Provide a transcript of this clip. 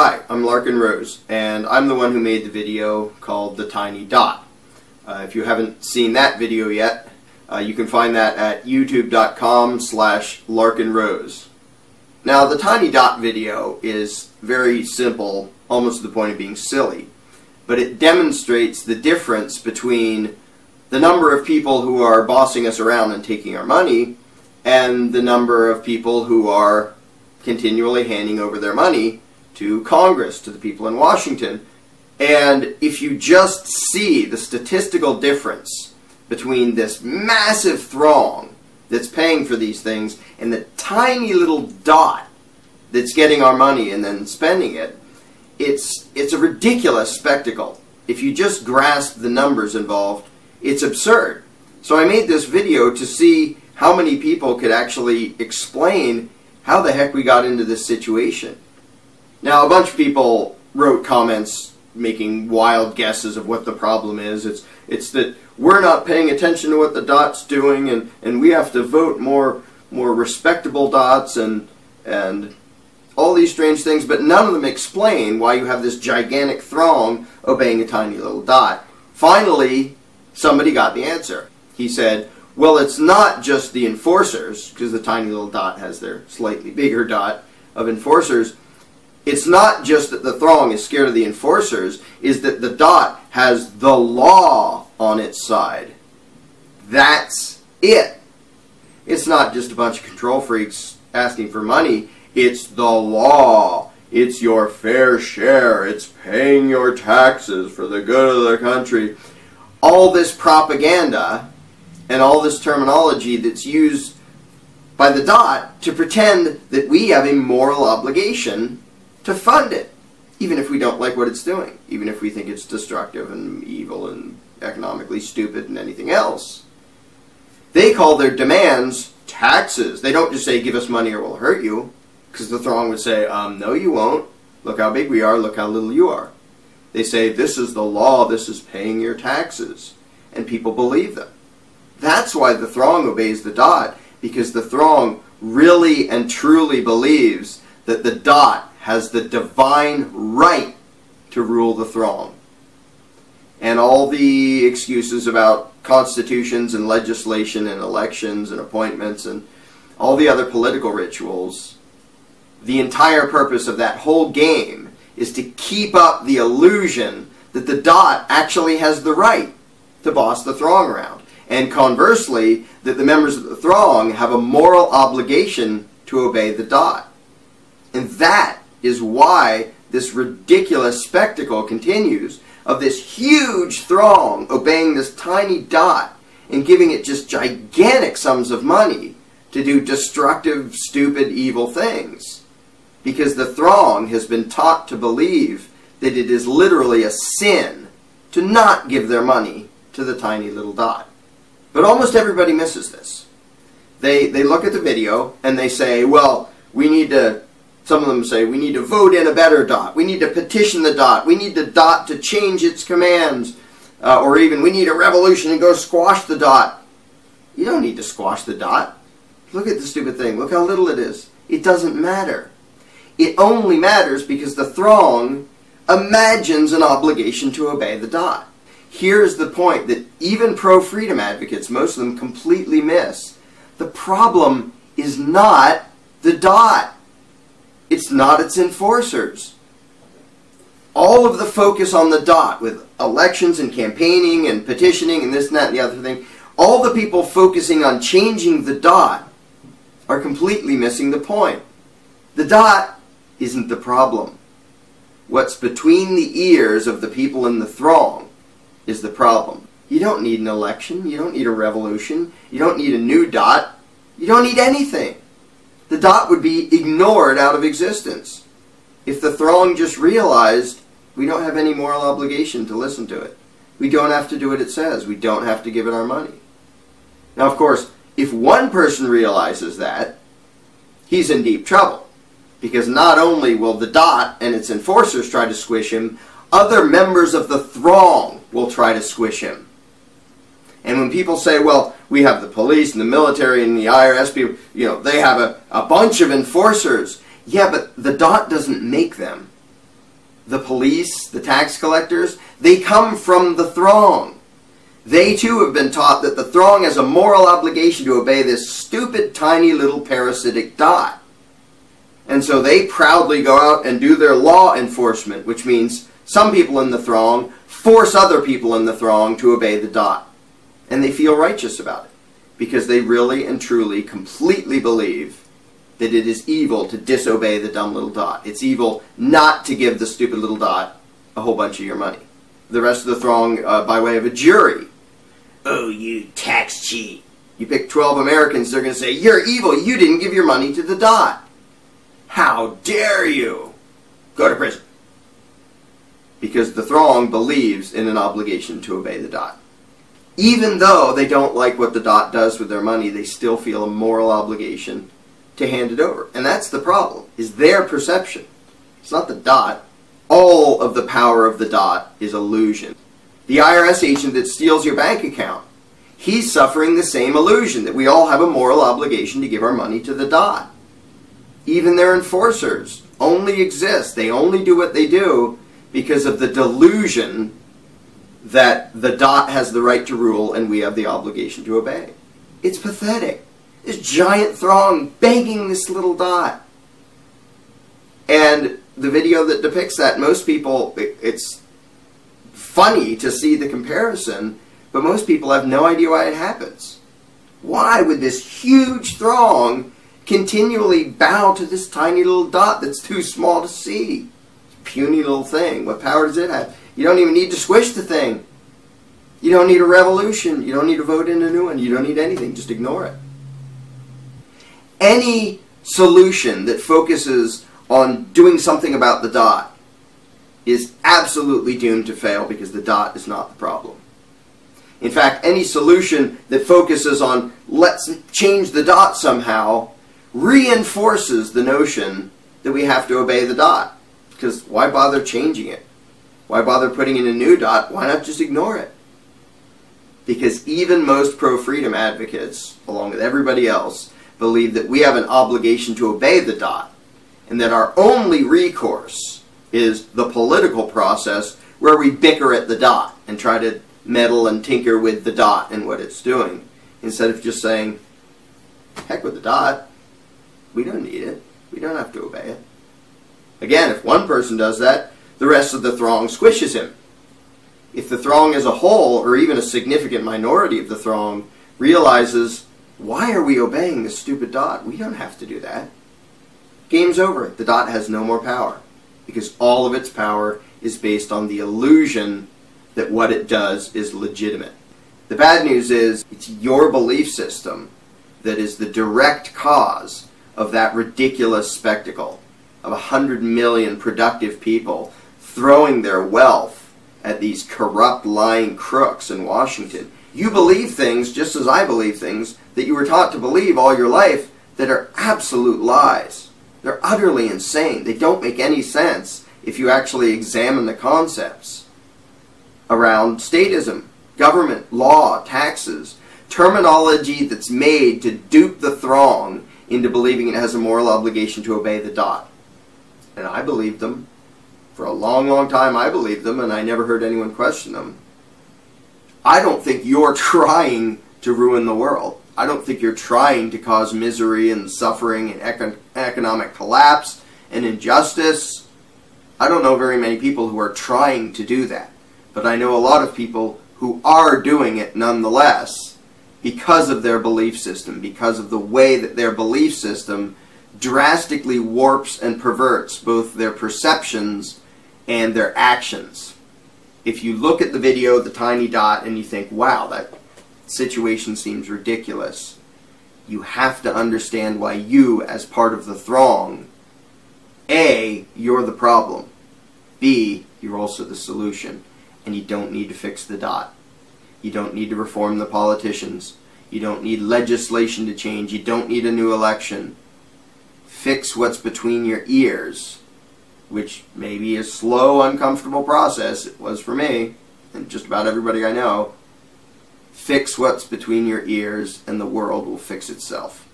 Hi, I'm Larkin Rose, and I'm the one who made the video called The Tiny Dot. If you haven't seen that video yet, you can find that at youtube.com/LarkinRose. Now, the Tiny Dot video is very simple, almost to the point of being silly, but it demonstrates the difference between the number of people who are bossing us around and taking our money and the number of people who are continually handing over their money to Congress, to the people in Washington. And if you just see the statistical difference between this massive throng that's paying for these things and the tiny little dot that's getting our money and then spending it, it's a ridiculous spectacle. If you just grasp the numbers involved, it's absurd. So I made this video to see how many people could actually explain how the heck we got into this situation. Now, a bunch of people wrote comments making wild guesses of what the problem is. It's that we're not paying attention to what the dot's doing, and we have to vote more respectable dots and all these strange things, but none of them explain why you have this gigantic throng obeying a tiny little dot. Finally, somebody got the answer. He said, well, it's not just the enforcers, because the tiny little dot has their slightly bigger dot of enforcers. It's not just that the throng is scared of the enforcers, is that the dot has the law on its side. That's it. It's not just a bunch of control freaks asking for money. It's the law. It's your fair share. It's paying your taxes for the good of the country. All this propaganda and all this terminology that's used by the dot to pretend that we have a moral obligation to fund it, even if we don't like what it's doing, even if we think it's destructive and evil and economically stupid and anything else. They call their demands taxes. They don't just say, give us money or we'll hurt you, because the throng would say, no you won't. Look how big we are, look how little you are. They say, this is the law, this is paying your taxes. And people believe them. That's why the throng obeys the dot, because the throng really and truly believes that the dot has the divine right to rule the throng. And all the excuses about constitutions and legislation and elections and appointments and all the other political rituals, the entire purpose of that whole game is to keep up the illusion that the dot actually has the right to boss the throng around. And conversely, that the members of the throng have a moral obligation to obey the dot. And that is why this ridiculous spectacle continues of this huge throng obeying this tiny dot and giving it just gigantic sums of money to do destructive, stupid, evil things. Because the throng has been taught to believe that it is literally a sin to not give their money to the tiny little dot. But almost everybody misses this. They look at the video and they say, well, we need to, some of them say, we need to vote in a better dot. We need to petition the dot. We need the dot to change its commands. Or even, we need a revolution and go squash the dot. You don't need to squash the dot. Look at the stupid thing. Look how little it is. It doesn't matter. It only matters because the throng imagines an obligation to obey the dot. Here's the point that even pro-freedom advocates, most of them, completely miss. The problem is not the dot. It's not its enforcers. All of the focus on the dot with elections and campaigning and petitioning and this and that and the other thing, all the people focusing on changing the dot are completely missing the point. The dot isn't the problem. What's between the ears of the people in the throng is the problem. You don't need an election. You don't need a revolution. You don't need a new dot. You don't need anything. The dot would be ignored out of existence if the throng just realized we don't have any moral obligation to listen to it. We don't have to do what it says. We don't have to give it our money. Now, of course, if one person realizes that, he's in deep trouble. Because not only will the dot and its enforcers try to squish him, other members of the throng will try to squish him. And when people say, well, we have the police and the military and the IRS people, they have a bunch of enforcers. Yeah, but the dot doesn't make them. the police, the tax collectors, they come from the throng. They too have been taught that the throng has a moral obligation to obey this stupid, tiny little parasitic dot. And so they proudly go out and do their law enforcement, which means some people in the throng force other people in the throng to obey the dot. And they feel righteous about it, because they really and truly completely believe that it is evil to disobey the dumb little dot. It's evil not to give the stupid little dot a whole bunch of your money. The rest of the throng, by way of a jury, "Oh, you tax cheat." You pick 12 Americans, they're going to say, "You're evil, you didn't give your money to the dot. How dare you? Go to prison." Because the throng believes in an obligation to obey the dot. Even though they don't like what the dot does with their money, they still feel a moral obligation to hand it over. And that's the problem, is their perception. It's not the dot. All of the power of the dot is illusion. The IRS agent that steals your bank account, he's suffering the same illusion, that we all have a moral obligation to give our money to the dot. Even their enforcers only exist. They only do what they do because of the delusion that the dot has the right to rule and we have the obligation to obey. It's pathetic. This giant throng begging this little dot. And the video that depicts that, most people, it's funny to see the comparison, but most people have no idea why it happens. Why would this huge throng continually bow to this tiny little dot that's too small to see? Puny little thing. What power does it have? You don't even need to squish the thing. You don't need a revolution. You don't need to vote in a new one. You don't need anything. Just ignore it. Any solution that focuses on doing something about the dot is absolutely doomed to fail, because the dot is not the problem. In fact, any solution that focuses on let's change the dot somehow reinforces the notion that we have to obey the dot. Because why bother changing it? Why bother putting in a new dot? Why not just ignore it? Because even most pro-freedom advocates, along with everybody else, believe that we have an obligation to obey the dot, and that our only recourse is the political process where we bicker at the dot and try to meddle and tinker with the dot and what it's doing, instead of just saying, heck with the dot, we don't need it, we don't have to obey it. Again, if one person does that, the rest of the throng squishes him. If the throng as a whole, or even a significant minority of the throng, realizes, why are we obeying this stupid dot? We don't have to do that. Game's over. The dot has no more power, because all of its power is based on the illusion that what it does is legitimate. The bad news is, it's your belief system that is the direct cause of that ridiculous spectacle of 100 million productive people throwing their wealth at these corrupt, lying crooks in Washington. You believe things, just as I believe things, that you were taught to believe all your life, that are absolute lies. They're utterly insane. They don't make any sense if you actually examine the concepts around statism, government, law, taxes, terminology that's made to dupe the throng into believing it has a moral obligation to obey the dot. And I believed them. For a long, long time I believed them, and I never heard anyone question them. I don't think you're trying to ruin the world. I don't think you're trying to cause misery and suffering and economic collapse and injustice. I don't know very many people who are trying to do that. But I know a lot of people who are doing it nonetheless because of their belief system, because of the way that their belief system drastically warps and perverts both their perceptions and their actions. If you look at the video, the tiny dot, and you think, wow, that situation seems ridiculous, you have to understand why you, as part of the throng, A, you're the problem, B, you're also the solution, and you don't need to fix the dot. You don't need to reform the politicians. You don't need legislation to change. You don't need a new election. Fix what's between your ears, which may be a slow, uncomfortable process. It was for me, and just about everybody I know. Fix what's between your ears, and the world will fix itself.